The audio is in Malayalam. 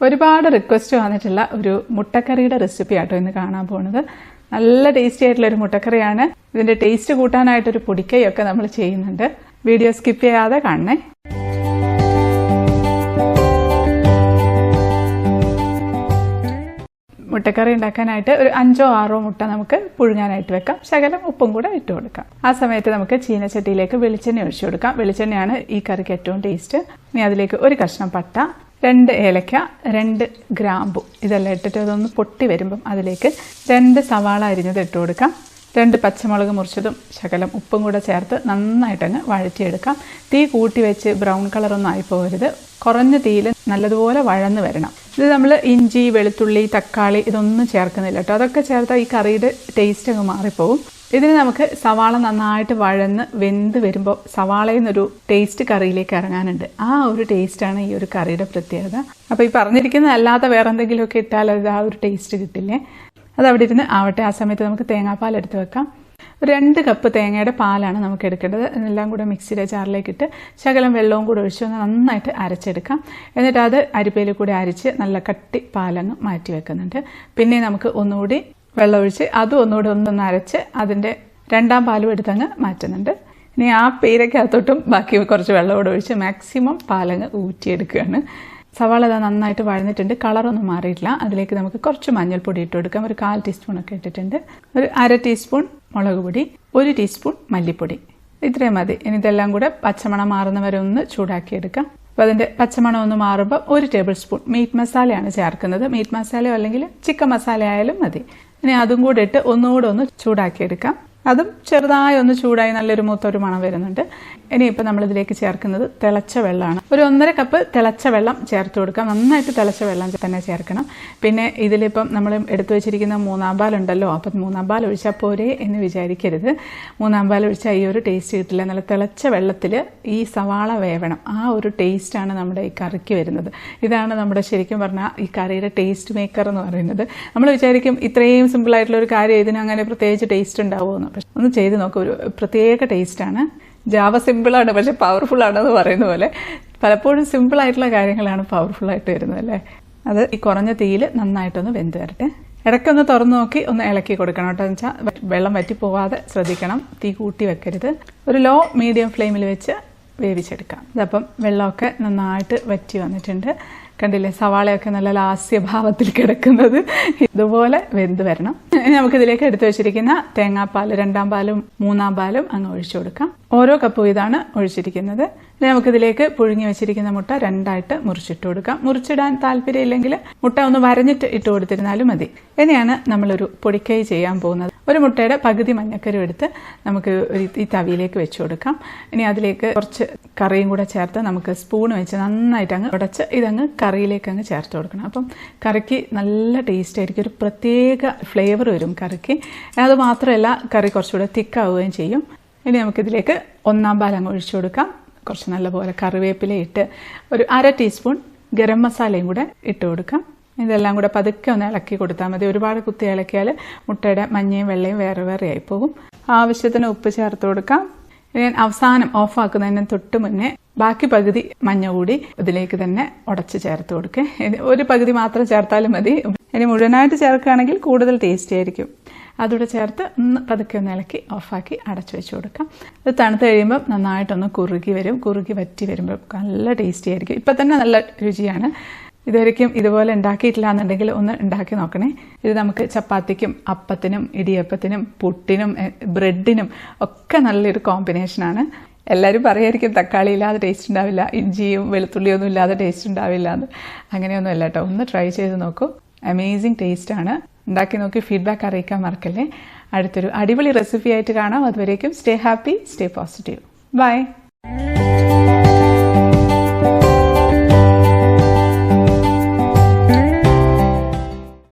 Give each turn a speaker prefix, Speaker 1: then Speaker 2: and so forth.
Speaker 1: ഒരുപാട് റിക്വസ്റ്റ് വന്നിട്ടുള്ള ഒരു മുട്ടക്കറിയുടെ റെസിപ്പി ആട്ടോ ഇന്ന് കാണാൻ പോകുന്നത്. നല്ല ടേസ്റ്റി ആയിട്ടുള്ള ഒരു മുട്ടക്കറിയാണ്. ഇതിന്റെ ടേസ്റ്റ് കൂട്ടാനായിട്ടൊരു പൊടിക്കൈയൊക്കെ നമ്മൾ ചെയ്യുന്നുണ്ട്. വീഡിയോ സ്കിപ്പ് ചെയ്യാതെ കാണണേ. മുട്ടക്കറി ഉണ്ടാക്കാനായിട്ട് ഒരു 5-6 മുട്ട നമുക്ക് പുഴുങ്ങാനായിട്ട് വെക്കാം. ശകലം ഉപ്പും കൂടെ ഇട്ട് കൊടുക്കാം. ആ സമയത്ത് നമുക്ക് ചീനച്ചട്ടിയിലേക്ക് വെളിച്ചെണ്ണ ഒഴിച്ചു കൊടുക്കാം. വെളിച്ചെണ്ണയാണ് ഈ കറിക്ക് ഏറ്റവും ടേസ്റ്റ്. ഇനി അതിലേക്ക് ഒരു കഷ്ണം പട്ട, 2 ഏലക്ക, 2 ഗ്രാമ്പു ഇതെല്ലാം ഇട്ടിട്ട് അതൊന്ന് പൊട്ടി വരുമ്പം അതിലേക്ക് 2 സവാള അരിഞ്ഞത് ഇട്ട് കൊടുക്കാം. 2 പച്ചമുളക് മുറിച്ചതും ശകലം ഉപ്പും കൂടെ ചേർത്ത് നന്നായിട്ടങ്ങ് വഴറ്റിയെടുക്കാം. തീ കൂട്ടി വെച്ച് ബ്രൗൺ കളറൊന്നും ആയിപ്പോകരുത്. കുറഞ്ഞ തീയിൽ നല്ലതുപോലെ വഴന്ന് വരണം. ഇത് നമ്മൾ ഇഞ്ചി, വെളുത്തുള്ളി, തക്കാളി ഇതൊന്നും ചേർക്കുന്നില്ല കേട്ടോ. അതൊക്കെ ചേർത്താൽ ഈ കറിയുടെ ടേസ്റ്റ് അങ്ങ് മാറിപ്പോവും. ഇതിന് നമുക്ക് സവാള നന്നായിട്ട് വഴന്ന് വെന്ത് വരുമ്പോൾ സവാളയിൽ നിന്നൊരു ടേസ്റ്റ് കറിയിലേക്ക് ഇറങ്ങാനുണ്ട്. ആ ഒരു ടേസ്റ്റാണ് ഈ ഒരു കറിയുടെ പ്രത്യേകത. അപ്പോൾ ഈ പറഞ്ഞിരിക്കുന്നത് അല്ലാതെ വേറെ എന്തെങ്കിലുമൊക്കെ ഇട്ടാൽ അത് ആ ഒരു ടേസ്റ്റ് കിട്ടില്ലേ. അത് അവിടെ ഇരുന്ന് ആവട്ടെ. ആ സമയത്ത് നമുക്ക് തേങ്ങാപ്പാൽ എടുത്ത് വെക്കാം. 2 കപ്പ് തേങ്ങയുടെ പാലാണ് നമുക്ക് എടുക്കേണ്ടത്. എല്ലാം കൂടെ മിക്സിയുടെ ജാറിലേക്ക് ഇട്ട് ശകലം വെള്ളവും കൂടെ ഒഴിച്ച് നന്നായിട്ട് അരച്ചെടുക്കാം. എന്നിട്ട് അത് അരിപ്പയിൽ കൂടെ അരിച്ച് നല്ല കട്ടി പാലങ്ങ് മാറ്റി വെക്കുന്നുണ്ട്. പിന്നെ നമുക്ക് ഒന്നുകൂടി വെള്ളം ഒഴിച്ച് അതും ഒന്നുകൂടി ഒന്നൊന്ന് അരച്ച് അതിൻ്റെ 2ാം പാലും എടുത്തങ്ങ് മാറ്റുന്നുണ്ട്. ഇനി ആ പീരക്കകത്തോട്ടും ബാക്കി കുറച്ച് വെള്ളം കൂടെ ഒഴിച്ച് മാക്സിമം പാലങ്ങ് ഊറ്റിയെടുക്കുകയാണ്. സവാള ഇതാ നന്നായിട്ട് വഴന്നിട്ടുണ്ട്. കളറൊന്നും മാറിയിട്ടില്ല. അതിലേക്ക് നമുക്ക് കുറച്ച് മഞ്ഞൾപ്പൊടി ഇട്ട് കൊടുക്കാം. ഒരു 1/4 ടീസ്പൂണൊക്കെ ഇട്ടിട്ടുണ്ട്. ഒരു 1/2 ടീസ്പൂൺ മുളക് പൊടി, 1 ടീസ്പൂൺ മല്ലിപ്പൊടി, ഇത്രയും മതി. ഇനി ഇതെല്ലാം കൂടെ പച്ചമണം മാറുന്നവരെ ഒന്ന് ചൂടാക്കിയെടുക്കാം. അപ്പോൾ അതിൻ്റെ പച്ചമണം ഒന്ന് മാറുമ്പോൾ 1 ടേബിൾ സ്പൂൺ മീറ്റ് മസാലയാണ് ചേർക്കുന്നത്. മീറ്റ് മസാലയോ അല്ലെങ്കിൽ ചിക്കൻ മസാല ആയാലും മതി. ഇനി അതും കൂടെ ഇട്ട് ഒന്നുകൂടെ ഒന്ന് ചൂടാക്കിയെടുക്കാം. അതും ചെറുതായി ഒന്ന് ചൂടായി നല്ലൊരു മൂത്തൊരു മണം വരുന്നുണ്ട്. ഇനിയിപ്പോൾ നമ്മളിതിലേക്ക് ചേർക്കുന്നത് തിളച്ച വെള്ളമാണ്. ഒരു 1.5 കപ്പ് തിളച്ച വെള്ളം ചേർത്ത് കൊടുക്കാം. നന്നായിട്ട് തിളച്ച വെള്ളം തന്നെ ചേർക്കണം. പിന്നെ ഇതിലിപ്പം നമ്മൾ എടുത്തു വെച്ചിരിക്കുന്ന 3ാം പാലുണ്ടല്ലോ, അപ്പം 3ാം പാൽ ഒഴിച്ചാൽ പോരെ എന്ന് വിചാരിക്കരുത്. 3ാം പാൽ ഒഴിച്ചാൽ ഈ ഒരു ടേസ്റ്റ് കിട്ടില്ല. നല്ല തിളച്ച വെള്ളത്തിൽ ഈ സവാള വേവണം. ആ ഒരു ടേസ്റ്റാണ് നമ്മുടെ ഈ കറിക്ക് വരുന്നത്. ഇതാണ് നമ്മുടെ ശരിക്കും പറഞ്ഞാൽ ഈ കറിയുടെ ടേസ്റ്റ് മേക്കർ എന്ന് പറയുന്നത്. നമ്മൾ വിചാരിക്കും ഇത്രയും സിമ്പിളായിട്ടുള്ള ഒരു കാര്യം ഇതിന് അങ്ങനെ പ്രത്യേകിച്ച് ടേസ്റ്റ് ഉണ്ടാവുമെന്ന്. പക്ഷെ ഒന്ന് ചെയ്ത് നോക്കുക. ഒരു പ്രത്യേക ടേസ്റ്റാണ്. ജാവ സിമ്പിളാണ് പക്ഷെ പവർഫുൾ ആണെന്ന് പറയുന്ന പോലെ പലപ്പോഴും സിമ്പിളായിട്ടുള്ള കാര്യങ്ങളാണ് പവർഫുള്ളായിട്ട് വരുന്നത് അല്ലേ. അത് ഈ കുറഞ്ഞ തീയിൽ നന്നായിട്ടൊന്ന് വെന്ത് വരട്ടെ. ഇടയ്ക്കൊന്ന് തുറന്നു നോക്കി ഒന്ന് ഇളക്കി കൊടുക്കണം കേട്ടോ. എന്ന് വെച്ചാൽ വെള്ളം വറ്റി പോവാതെ ശ്രദ്ധിക്കണം. തീ കൂട്ടി വെക്കരുത്. ഒരു ലോ മീഡിയം ഫ്ലെയിമിൽ വെച്ച് വേവിച്ചെടുക്കാം. ഇതപ്പം വെള്ളമൊക്കെ നന്നായിട്ട് വറ്റി വന്നിട്ടുണ്ട്. കണ്ടില്ലേ, സവാളയൊക്കെ നല്ല ലാസ്യഭാവത്തിൽ കിടക്കുന്നത്. ഇതുപോലെ വെന്ത് വരണം. നമുക്കിതിലേക്ക് എടുത്തു വെച്ചിരിക്കുന്ന തേങ്ങാപ്പാൽ 2ാം പാലും 3ാം പാലും അങ്ങ് ഒഴിച്ചു കൊടുക്കാം. ഓരോ കപ്പും ഇതാണ് ഒഴിച്ചിരിക്കുന്നത്. ഇനി നമുക്കിതിലേക്ക് പുഴുങ്ങി വെച്ചിരിക്കുന്ന മുട്ട 2ആയിട്ട് മുറിച്ചിട്ട് കൊടുക്കാം. മുറിച്ചിടാൻ താല്പര്യമില്ലെങ്കിൽ മുട്ട ഒന്ന് വരഞ്ഞിട്ട് ഇട്ട് കൊടുത്തിരുന്നാലും മതി. ഇനിയാണ് നമ്മളൊരു പൊടിക്കൈ ചെയ്യാൻ പോകുന്നത്. ഒരു മുട്ടയുടെ പകുതി മഞ്ഞക്കരും എടുത്ത് നമുക്ക് ഈ തവിയിലേക്ക് വെച്ച് കൊടുക്കാം. ഇനി അതിലേക്ക് കുറച്ച് കറിയും കൂടെ ചേർത്ത് നമുക്ക് സ്പൂൺ വെച്ച് നന്നായിട്ട് അങ്ങ് ഉടച്ച് ഇതങ്ങ് കറിയിലേക്ക് അങ്ങ് ചേർത്ത് കൊടുക്കണം. അപ്പം കറിക്ക് നല്ല ടേസ്റ്റ് ആയിരിക്കും. ഒരു പ്രത്യേക ഫ്ലേവർ വരും കറിക്ക്. അത് മാത്രമല്ല കറി കുറച്ചുകൂടെ തിക്കാവുകയും ചെയ്യും. ഇനി നമുക്കിതിലേക്ക് 1ാം പാൽ അങ്ങ് ഒഴിച്ചു കൊടുക്കാം. കുറച്ച് നല്ലപോലെ കറിവേപ്പില ഇട്ട് ഒരു 1/2 ടീസ്പൂൺ ഗരം മസാലയും കൂടെ ഇട്ട് കൊടുക്കാം. ഇതെല്ലാം കൂടെ പതുക്കെ ഒന്ന് ഇളക്കി കൊടുത്താൽ മതി. ഒരുപാട് കുത്തി ഇളക്കിയാൽ മുട്ടയുടെ മഞ്ഞയും വെള്ളയും വേറെ വേറെ ആയി പോകും. ആവശ്യത്തിന് ഉപ്പ് ചേർത്ത് കൊടുക്കാം. ഞാൻ അവസാനം ഓഫാക്കുന്നതിന് തൊട്ട് മുന്നേ ബാക്കി പകുതി മഞ്ഞ കൂടി ഇതിലേക്ക് തന്നെ ഉടച്ച് ചേർത്ത് കൊടുക്കേ. ഒരു പകുതി മാത്രം ചേർത്താലും മതി. ഇനി മുഴുവനായിട്ട് ചേർക്കുകയാണെങ്കിൽ കൂടുതൽ ടേസ്റ്റി ആയിരിക്കും. അതുകൂടെ ചേർത്ത് പതുക്കെ ഒന്ന് ഇളക്കി ഓഫാക്കി അടച്ചു വെച്ച് കൊടുക്കാം. ഇത് തണുത്ത് കഴിയുമ്പോൾ നന്നായിട്ടൊന്ന് കുറുകി വരും. കുറുകി വറ്റി വരുമ്പോൾ നല്ല ടേസ്റ്റി ആയിരിക്കും. ഇപ്പം തന്നെ നല്ല രുചിയാണ്. ഇതുവരെയ്ക്കും ഇതുപോലെ ഉണ്ടാക്കിയിട്ടില്ല എന്നുണ്ടെങ്കിൽ ഒന്ന് ഉണ്ടാക്കി നോക്കണേ. ഇത് നമുക്ക് ചപ്പാത്തിക്കും അപ്പത്തിനും ഇടിയപ്പത്തിനും പുട്ടിനും ബ്രെഡിനും ഒക്കെ നല്ലൊരു കോമ്പിനേഷനാണ്. എല്ലാവരും പറയായിരിക്കും തക്കാളി ഇല്ലാതെ ടേസ്റ്റ് ഉണ്ടാവില്ല, ഇഞ്ചിയും വെളുത്തുള്ളിയൊന്നും ഇല്ലാതെ ടേസ്റ്റ് ഉണ്ടാവില്ല എന്ന്. അങ്ങനെയൊന്നും അല്ല കേട്ടോ. ഒന്ന് ട്രൈ ചെയ്ത് നോക്കൂ. അമേസിങ് ടേസ്റ്റാണ്. ഉണ്ടാക്കി നോക്കി ഫീഡ്ബാക്ക് അറിയിക്കാൻ മറക്കല്ലേ. അടുത്തൊരു അടിപൊളി റെസിപ്പി ആയിട്ട് കാണാം. അതുവരേക്കും stay happy, stay positive. By.